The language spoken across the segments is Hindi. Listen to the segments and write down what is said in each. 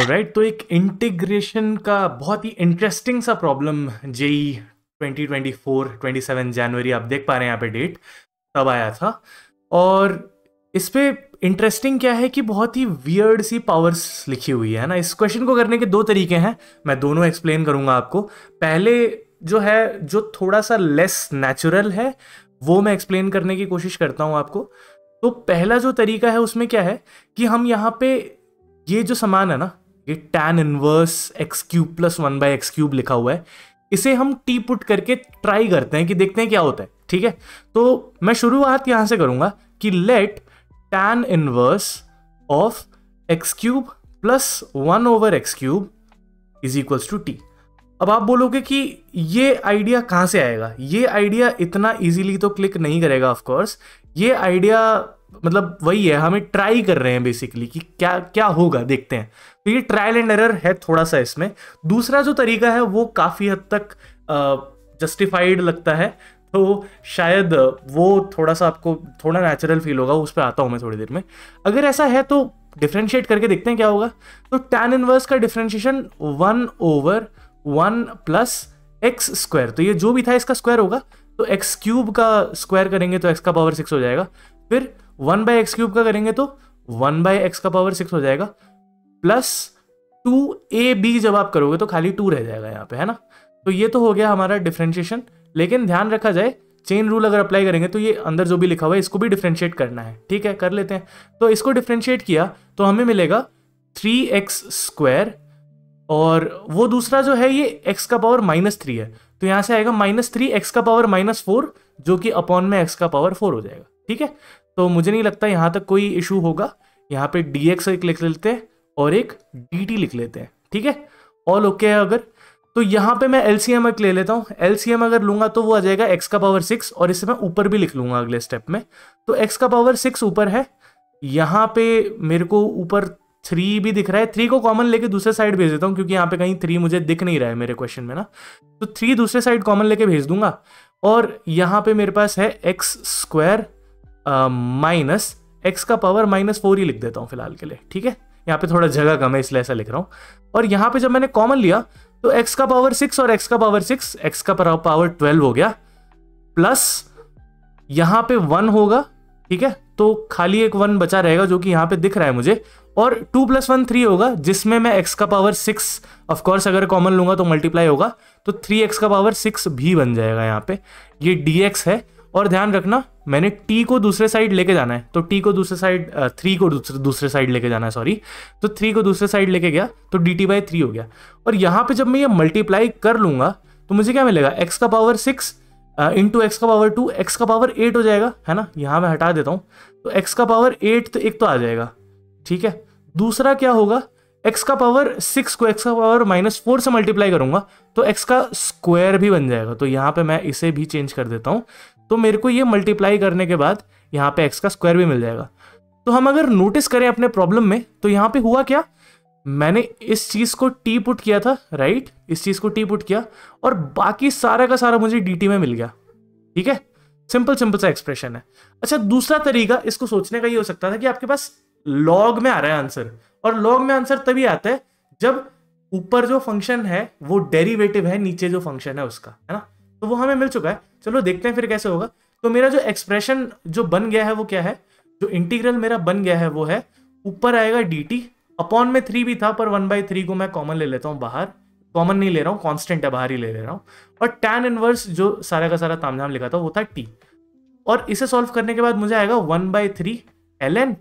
ऑलराइट, तो एक इंटीग्रेशन का बहुत ही इंटरेस्टिंग सा प्रॉब्लम जेई 2024 27 जनवरी, आप देख पा रहे हैं यहाँ पे डेट, तब आया था। और इस पे इंटरेस्टिंग क्या है कि बहुत ही वियर्ड सी पावर्स लिखी हुई है ना। इस क्वेश्चन को करने के दो तरीके हैं, मैं दोनों एक्सप्लेन करूंगा आपको। पहले जो है, जो थोड़ा सा लेस नेचुरल है, वो मैं एक्सप्लेन करने की कोशिश करता हूं आपको। तो पहला जो तरीका है उसमें क्या है कि हम यहाँ पे ये जो समान है ना, ये tan inverse x cube plus 1/x cube लिखा हुआ है, इसे हम टी पुट करके ट्राई करते हैं कि देखते हैं क्या होता है। ठीक है, तो मैं शुरुआत यहां से करूंगा कि let tan inverse of x cube plus 1/x cube is equals to T. अब आप बोलोगे कि ये आइडिया कहां से आएगा? ये आइडिया इतना इजीली तो क्लिक नहीं करेगा ऑफ कोर्स। ये आइडिया मतलब वही है, हमें ट्राई कर रहे हैं बेसिकली कि क्या क्या होगा, देखते हैं। तो ये ट्रायल एंड एरर है थोड़ा सा इसमें। दूसरा जो तरीका है वो काफी हद तक जस्टिफाइड लगता है, तो शायद वो थोड़ा सा आपको थोड़ा नेचुरल फील होगा, उस पर आता हूं मैं थोड़ी देर में। अगर ऐसा है तो डिफ्रेंशिएट करके देखते हैं क्या होगा। तो tan इनवर्स का डिफ्रेंशिएशन 1/1 प्लस एक्स स्क्वायर, तो ये जो भी था इसका स्क्वायर होगा, तो एक्स क्यूब का स्क्वायर करेंगे तो एक्स का पावर 6 हो जाएगा। फिर 1/x क्यूब का करेंगे तो 1/x का पावर 6 हो जाएगा, प्लस 2ab जब आप करोगे तो खाली 2 रह जाएगा यहाँ पे, है ना। तो ये तो हो गया हमारा डिफ्रेंशिएशन। लेकिन ध्यान रखा जाए, चेन रूल अगर अप्लाई करेंगे तो ये अंदर जो भी लिखा हुआ है इसको भी डिफ्रेंशिएट करना है। ठीक है, कर लेते हैं। तो इसको डिफ्रेंशिएट किया तो हमें मिलेगा 3x स्क्वायर, और वो दूसरा जो है ये x का पावर -3 है, तो यहां से आएगा -3 x का पावर -4, जो कि अपॉन में x का पावर 4 हो जाएगा। ठीक है, तो मुझे नहीं लगता यहां तक कोई इशू होगा। यहाँ पे dx एक लिख लेते हैं और एक dt लिख लेते हैं। ठीक है, ऑल ओके है। अगर तो यहाँ पे मैं एलसीएम ले लेता हूँ। एलसीएम अगर लूंगा तो वो आ जाएगा x का पावर 6, और इसे मैं ऊपर भी लिख लूंगा अगले स्टेप में। तो x का पावर 6 ऊपर है, यहाँ पे मेरे को ऊपर 3 भी दिख रहा है। 3 को कॉमन लेके दूसरे साइड भेज देता हूँ, क्योंकि यहाँ पे कहीं 3 मुझे दिख नहीं रहा है मेरे क्वेश्चन में ना। तो 3 दूसरे साइड कॉमन लेके भेज दूंगा, और यहाँ पे मेरे पास है एक्स स्क्वायर माइनस एक्स का पावर -4 ही लिख देता हूँ फिलहाल के लिए। ठीक है, यहाँ पे थोड़ा जगह कम है इसलिए ऐसा लिख रहा हूँ। और यहाँ पे जब मैंने कॉमन लिया तो एक्स का पावर 6 और एक्स का पावर 6, एक्स का पावर 12 हो गया, प्लस यहाँ पे 1 होगा। ठीक है, तो खाली एक 1 बचा रहेगा जो कि यहाँ पे दिख रहा है मुझे, और 2 + 1 3 होगा, जिसमें मैं x का पावर 6 ऑफ कोर्स अगर कॉमन लूंगा तो मल्टीप्लाई होगा, तो 3x का पावर 6 भी बन जाएगा यहाँ पे। ये dx है, और ध्यान रखना मैंने t को दूसरे साइड लेके जाना है, तो t को दूसरे साइड 3 को दूसरे साइड लेके जाना है, सॉरी। तो 3 को दूसरे साइड लेके गया तो dt/3 हो गया। और यहाँ पे जब मैं ये मल्टीप्लाई कर लूंगा तो मुझे क्या मिलेगा, x का पावर 6 इंटू एक्स का पावर 2, एक्स का पावर 8 हो जाएगा, है ना। यहाँ मैं हटा देता हूँ, तो एक्स का पावर 8 तो एक तो आ जाएगा। ठीक है, दूसरा क्या होगा, एक्स का पावर 6 को एक्स का पावर -4 से मल्टीप्लाई करूंगा तो एक्स का स्क्वायर भी बन जाएगा। तो यहाँ पे मैं इसे भी चेंज कर देता हूँ, तो मेरे को ये मल्टीप्लाई करने के बाद यहाँ पे एक्स का स्क्वायर भी मिल जाएगा। तो हम अगर नोटिस करें अपने प्रॉब्लम में, तो यहाँ पे हुआ क्या, मैंने इस चीज को टी पुट किया था, राइट, इस चीज को टी पुट किया, और बाकी सारा का सारा मुझे dt में मिल गया। ठीक है, सिंपल सा एक्सप्रेशन है। अच्छा, दूसरा तरीका इसको सोचने का ये हो सकता था कि आपके पास लॉग में आ रहा है आंसर, और लॉग में आंसर तभी आता है जब ऊपर जो फंक्शन है वो डेरिवेटिव है नीचे जो फंक्शन है उसका, है ना। तो वो हमें मिल चुका है, चलो देखते हैं फिर कैसे होगा। तो मेरा जो एक्सप्रेशन जो बन गया है वो क्या है, जो इंटीग्रल मेरा बन गया है वो है, ऊपर आएगा dt, अपॉन में 3 भी था पर 1/3 को मैं कॉमन ले लेता हूँ बाहर, कॉमन नहीं ले रहा हूँ, कांस्टेंट है, बाहर ही ले रहा हूँ। और tan इनवर्स जो सारा का सारा तामझाम लिखा था वो था t, और इसे सॉल्व करने के बाद मुझे आएगा 1/3 ln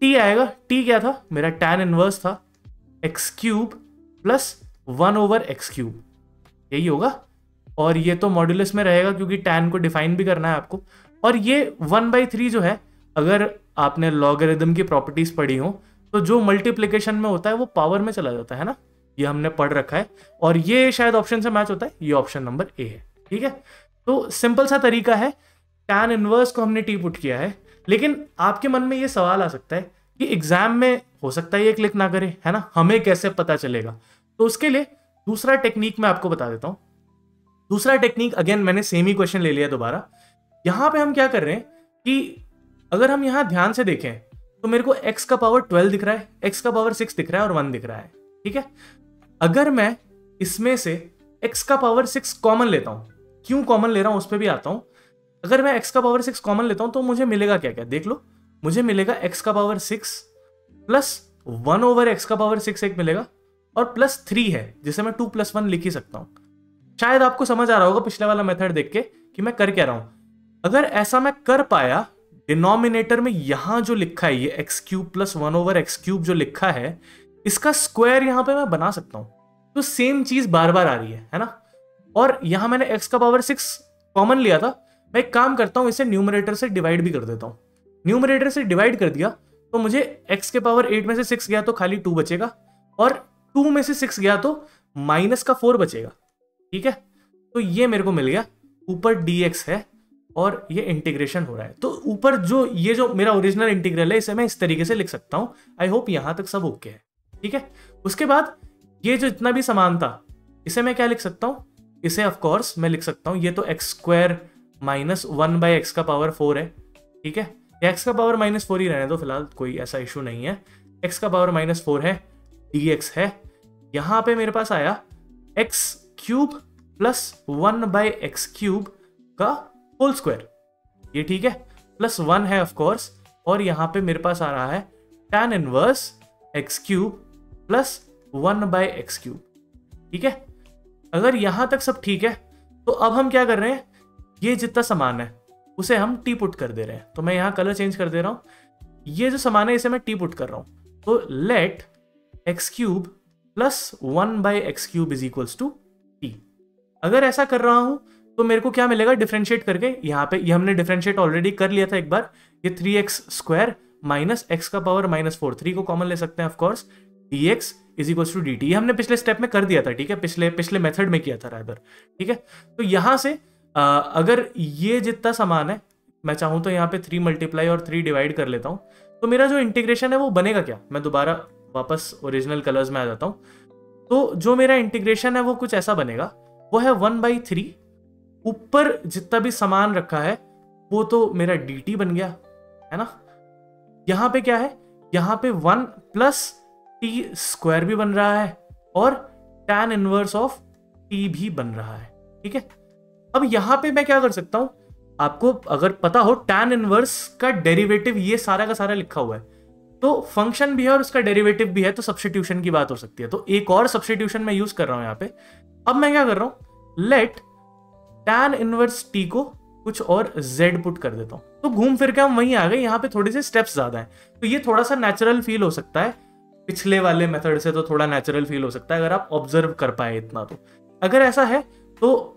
t आएगा। t क्या था, मेरा tan इनवर्स था x cube plus 1/x cube, यही होगा। और ये तो मॉड्यूलस में रहेगा क्योंकि tan को डिफाइन भी करना है आपको। और ये 1/3 जो है, अगर आपने लॉगरिथम की प्रॉपर्टीज पढ़ी हो तो जो मल्टीप्लिकेशन में होता है वो पावर में चला जाता है ना, ये हमने पढ़ रखा है, और ये शायद ऑप्शन से मैच होता है, ये ऑप्शन नंबर ए है। ठीक है, तो सिंपल सा तरीका है, tan इनवर्स को हमने टी पुट किया है। लेकिन आपके मन में ये सवाल आ सकता है कि एग्जाम में हो सकता है ये क्लिक ना करे, है ना, हमें कैसे पता चलेगा। तो उसके लिए दूसरा टेक्निक मैं आपको बता देता हूं। दूसरा टेक्निक, अगेन मैंने सेम ही क्वेश्चन ले लिया दोबारा। यहां पे हम क्या कर रहे हैं कि अगर हम यहां ध्यान से देखें तो मेरे को x का पावर 12 दिख रहा है, x का पावर 6 दिख रहा है और 1 दिख रहा है। ठीक है। अगर मैं इसमें से x का पावर 6 कॉमन लेता हूं, क्यों कॉमन ले रहा हूं उस पर भी आता हूं। अगर मैं x का पावर 6 कॉमन लेता हूं तो मुझे मिलेगा क्या क्या, देख लो। मुझे मिलेगा x का पावर 6 प्लस 1 ओवर x का पावर 6 एक मिलेगा, और प्लस 3 है जिसे मैं 2 + 1 लिख ही सकता हूं। शायद आपको समझ आ रहा होगा पिछले वाला मेथड देख के कि मैं कर क्या रहा हूं। अगर ऐसा मैं कर पाया, डिनोमिनेटर में यहां जो लिखा है ये x³ + 1 ओवर x³ जो लिखा है, इसका स्क्वायर यहां पे मैं बना सकता हूं। तो सेम चीज बार बार आ रही है ना। और यहां मैंने x का पावर 6 कॉमन लिया था, मैं एक काम करता हूं, इसे न्यूमरेटर से डिवाइड भी कर देता हूं। न्यूमरेटर से डिवाइड कर दिया तो मुझे x के पावर 8 में से 6 गया तो खाली 2 बचेगा, और 2 में से 6 गया तो -4 बचेगा। ठीक है, तो ये मेरे को मिल गया, ऊपर dx है और ये इंटीग्रेशन हो रहा है। तो ऊपर जो ये जो मेरा ओरिजिनल इंटीग्रल है, इसे मैं इस तरीके से लिख सकता हूं। आई होप यहां तक सब ओके है। ठीक है, उसके बाद ये जो इतना भी समान था, इसे मैं क्या लिख सकता हूं, इसे ऑफ कोर्स मैं लिख सकता हूं, ये तो x² - 1/x का पावर 4 है। ठीक है, x का पावर -4 ही रहने दो फिलहाल, कोई ऐसा इशू नहीं है। x का पावर -4 है, dx है, यहां पे मेरे पास आया x³ + 1/x³ का होल स्क्वायर, ये ठीक है, +1 है ऑफ कोर्स, और यहां पे मेरे पास आ रहा है tan इनवर्स x³ + 1/x³। ठीक है, अगर यहां तक सब ठीक है तो अब हम क्या कर रहे हैं, ये जितना समान है उसे हम टी पुट कर दे रहे हैं। तो मैं यहां कलर चेंज कर दे रहा हूं, ये जो समान है इसे मैं टी पुट कर रहा हूं। तो लेट x³ + 1/x³ = t। अगर ऐसा कर रहा हूं तो मेरे को क्या मिलेगा, डिफरेंशिएट करके यहाँ पे, ये हमने डिफरेंशिएट ऑलरेडी कर लिया था एक बार, ये 3x² - x का पावर -4, 3 को कॉमन ले सकते हैं ऑफ कोर्स, dx = dt। ये हमने पिछले स्टेप में कर दिया था। ठीक है, पिछले मेथड में किया था रादर। ठीक है, तो यहां से अगर ये जितना समान है, मैं चाहूं तो यहाँ पे 3 मल्टीप्लाई और 3 डिवाइड कर लेता हूं, तो मेरा जो इंटीग्रेशन है वो बनेगा क्या। मैं दोबारा वापस ओरिजिनल कलर्स में आ जाता हूं। तो जो मेरा इंटीग्रेशन है वो कुछ ऐसा बनेगा, वो है 1/3, ऊपर जितना भी समान रखा है वो तो मेरा dt बन गया है ना। यहां पे क्या है, यहां पे 1 + t² भी बन रहा है, और tan इनवर्स ऑफ t भी बन रहा है। ठीक है, अब यहां पे मैं क्या कर सकता हूं, आपको अगर पता हो tan इनवर्स का डेरिवेटिव ये सारा का सारा लिखा हुआ है, तो फंक्शन भी है और उसका डेरिवेटिव भी है, तो सब्स्टिट्यूशन की बात हो सकती है। तो एक और सब्स्टिट्यूशन मैं यूज कर रहा हूं यहाँ पे। अब मैं क्या कर रहा हूं, लेट tan इनवर्स t को कुछ और z पुट कर देता हूं। तो घूम फिर के हम वहीं आ गए, यहाँ पे थोड़े से स्टेप्स ज्यादा हैं, तो ये थोड़ा सा नेचुरल फील हो सकता है, पिछले वाले मेथड से तो थोड़ा नेचुरल फील हो सकता है अगर आप ऑब्जर्व कर पाए इतना। तो अगर ऐसा है तो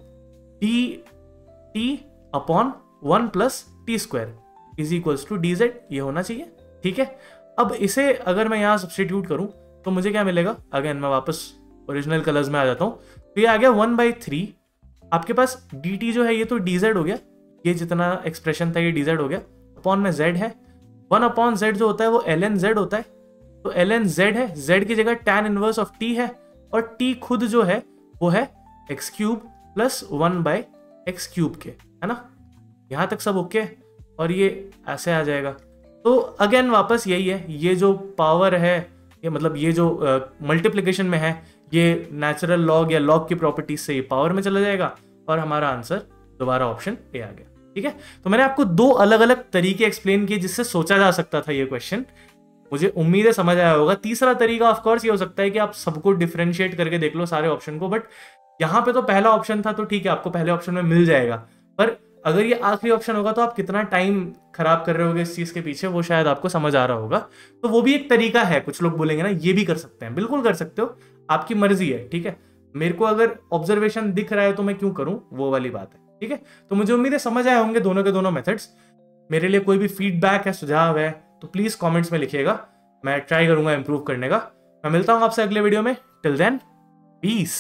dt/1 + t² = dz, ये होना चाहिए। ठीक है, अब इसे अगर मैं यहाँ सब्स्टिट्यूट करूं तो मुझे क्या मिलेगा, अगेन मैं वापस ओरिजिनल कलर्स में आ जाता हूं, तो ये आ गया 1/3। आपके पास dt जो है ये तो dz हो गया, ये जितना एक्सप्रेशन था ये dz हो गया, अपॉन में z है, 1/z जो होता है वो ln z होता है, तो ln z है, z की जगह tan इनवर्स ऑफ t है, और t खुद जो है वो है x³ + 1/x³ के, है ना। यहां तक सब ओके, और ये ऐसे आ जाएगा। तो अगेन वापस यही है, ये जो पावर है, ये मतलब ये जो मल्टीप्लिकेशन में है, ये नेचुरल लॉग या लॉग की प्रॉपर्टीज से ये पावर में चला जाएगा, और हमारा आंसर दोबारा ऑप्शन ए आ गया। ठीक है, तो मैंने आपको 2 अलग अलग तरीके एक्सप्लेन किए जिससे सोचा जा सकता था ये क्वेश्चन, मुझे उम्मीद है समझ आया होगा। तीसरा तरीका ऑफ कोर्स ये हो सकता है कि आप सबको डिफरेंशिएट करके देख लो सारे ऑप्शन को, बट यहाँ पे तो पहला ऑप्शन था तो ठीक है, आपको पहले ऑप्शन में मिल जाएगा, पर अगर ये आखिरी ऑप्शन होगा तो आप कितना टाइम खराब कर रहे होगे इस चीज के पीछे, वो शायद आपको समझ आ रहा होगा। तो वो भी एक तरीका है, कुछ लोग बोलेंगे ना ये भी कर सकते हैं, बिल्कुल कर सकते हो, आपकी मर्जी है। ठीक है, मेरे को अगर ऑब्जर्वेशन दिख रहा है तो मैं क्यों करूं, वो वाली बात है। ठीक है, तो मुझे उम्मीद है समझ आए होंगे दोनों के दोनों मेथड्स। मेरे लिए कोई भी फीडबैक है, सुझाव है, तो प्लीज कमेंट्स में लिखिएगा, मैं ट्राई करूंगा इंप्रूव करने का। मैं मिलता हूं आपसे अगले वीडियो में, टिल देन पीस।